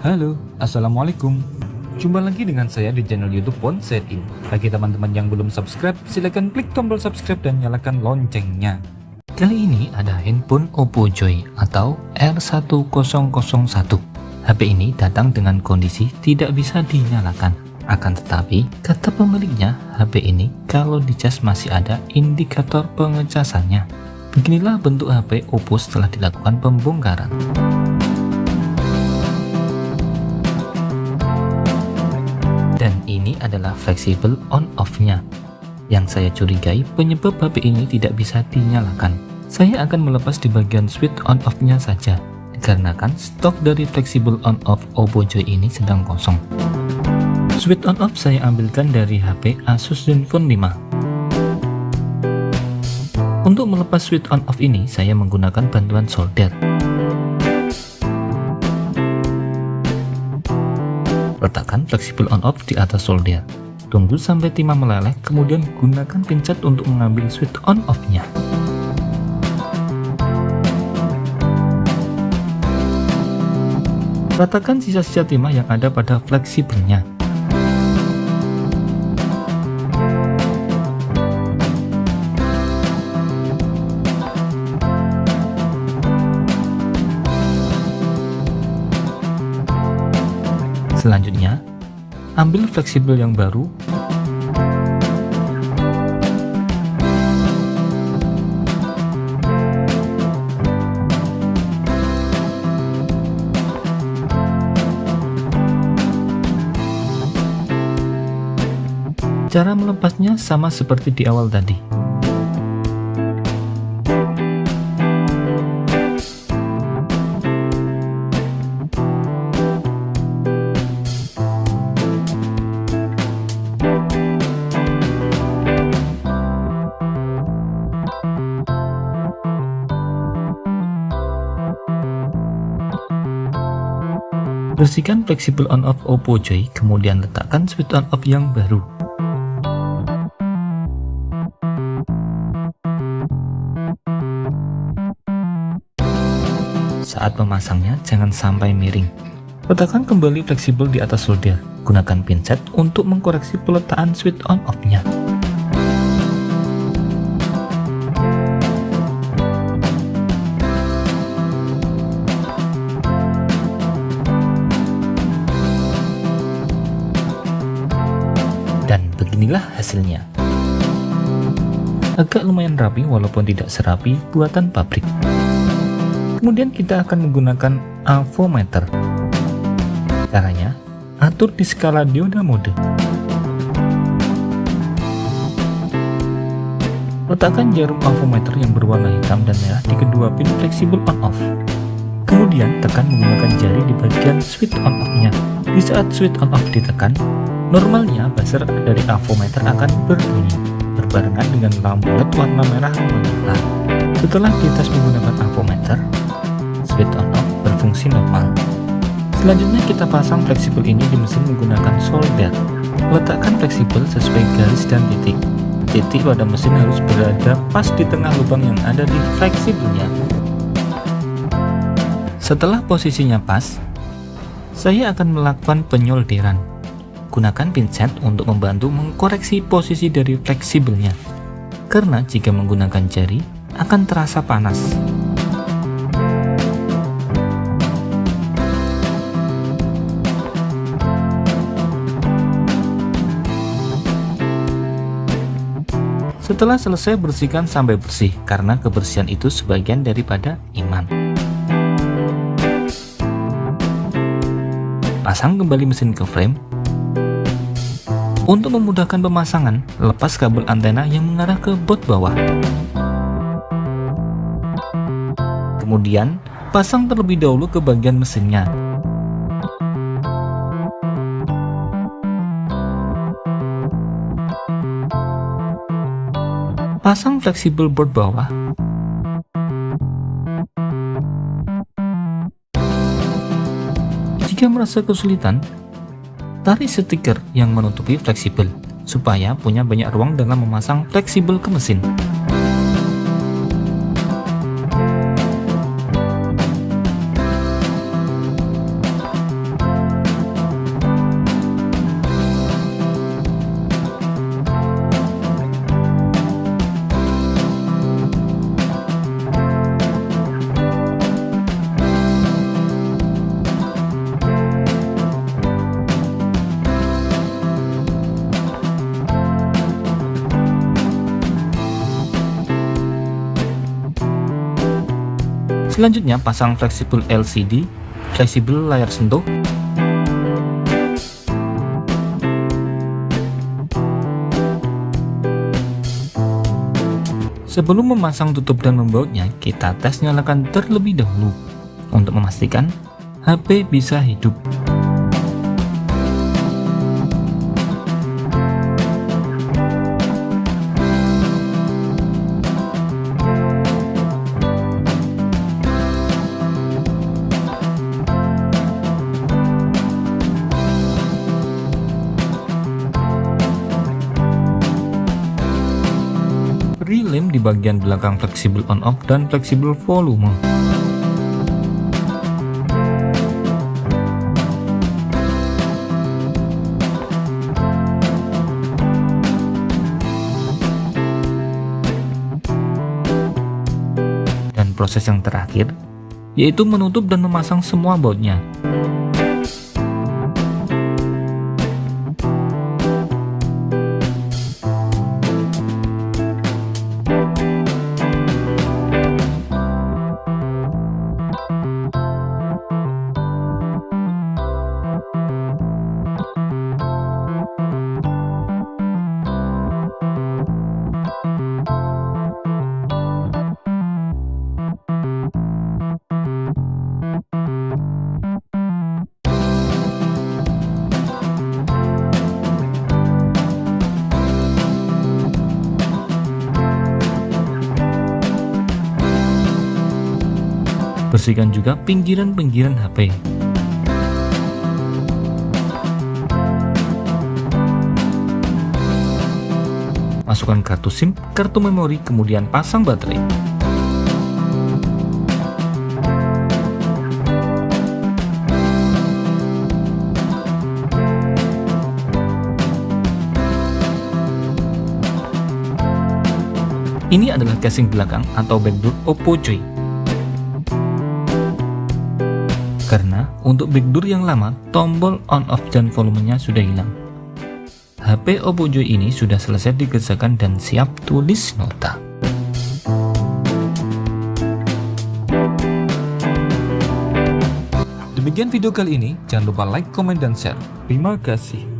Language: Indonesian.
Halo, Assalamualaikum. Jumpa lagi dengan saya di channel YouTube Ponsetin. Bagi teman-teman yang belum subscribe, silahkan klik tombol subscribe dan nyalakan loncengnya. Kali ini ada handphone Oppo Joy atau R1001. HP ini datang dengan kondisi tidak bisa dinyalakan. Akan tetapi, kata pemiliknya, HP ini kalau dicas masih ada indikator pengecasannya. Beginilah bentuk HP Oppo setelah dilakukan pembongkaran. Dan ini adalah fleksibel on-off-nya. Yang saya curigai penyebab HP ini tidak bisa dinyalakan. Saya akan melepas di bagian switch on-off-nya saja, dikarenakan stok dari fleksibel on-off Oppo Joy ini sedang kosong. Switch on-off saya ambilkan dari HP Asus Zenfone 5. Untuk melepas switch on-off ini, saya menggunakan bantuan solder. Letakkan fleksibel on-off di atas solder. Tunggu sampai timah meleleh, kemudian gunakan pincet untuk mengambil switch on-off-nya. Ratakan sisa-sisa timah yang ada pada fleksibelnya. Selanjutnya, ambil fleksibel yang baru, cara melepasnya sama seperti di awal tadi. Bersihkan fleksibel on-off Oppo Joy, kemudian letakkan switch on-off yang baru. Saat memasangnya, jangan sampai miring. Letakkan kembali fleksibel di atas solder. Gunakan pincet untuk mengkoreksi peletakan switch on-off-nya. Dan beginilah hasilnya. Agak lumayan rapi walaupun tidak serapi buatan pabrik. Kemudian kita akan menggunakan avometer. Caranya, atur di skala dioda mode. Letakkan jarum avometer yang berwarna hitam dan merah di kedua pin fleksibel on-off. Kemudian tekan menggunakan jari di bagian switch on-off-nya. Di saat switch on-off ditekan, normalnya buzzer dari avometer akan berbunyi, berbarengan dengan lampu LED warna merah menyala. Setelah dites menggunakan avometer, switch on-off berfungsi normal. Selanjutnya kita pasang fleksibel ini di mesin menggunakan solder. Letakkan fleksibel sesuai garis dan titik. Titik pada mesin harus berada pas di tengah lubang yang ada di fleksibelnya. Setelah posisinya pas, saya akan melakukan penyolderan. Gunakan pincet untuk membantu mengkoreksi posisi dari fleksibelnya, karena jika menggunakan jari akan terasa panas. Setelah selesai, bersihkan sampai bersih, karena kebersihan itu sebagian daripada iman. Pasang kembali mesin ke frame. Untuk memudahkan pemasangan, lepas kabel antena yang mengarah ke baut bawah. Kemudian, pasang terlebih dahulu ke bagian mesinnya. Pasang fleksibel baut bawah. Jika merasa kesulitan, tarik stiker yang menutupi fleksibel, supaya punya banyak ruang dalam memasang fleksibel ke mesin. Selanjutnya pasang fleksibel LCD, fleksibel layar sentuh. Sebelum memasang tutup dan membautnya, kita tes nyalakan terlebih dahulu untuk memastikan HP bisa hidup. Relem di bagian belakang fleksibel on off dan fleksibel volume. Dan proses yang terakhir yaitu menutup dan memasang semua bautnya. Bersihkan juga pinggiran-pinggiran HP. Masukkan kartu SIM, kartu memori, kemudian pasang baterai. Ini adalah casing belakang atau backdoor Oppo Joy. Karena untuk backdoor yang lama, tombol on off dan volumenya sudah hilang. HP Oppo Joy ini sudah selesai dikerjakan dan siap tulis nota. Demikian video kali ini, jangan lupa like, komen, dan share. Terima kasih.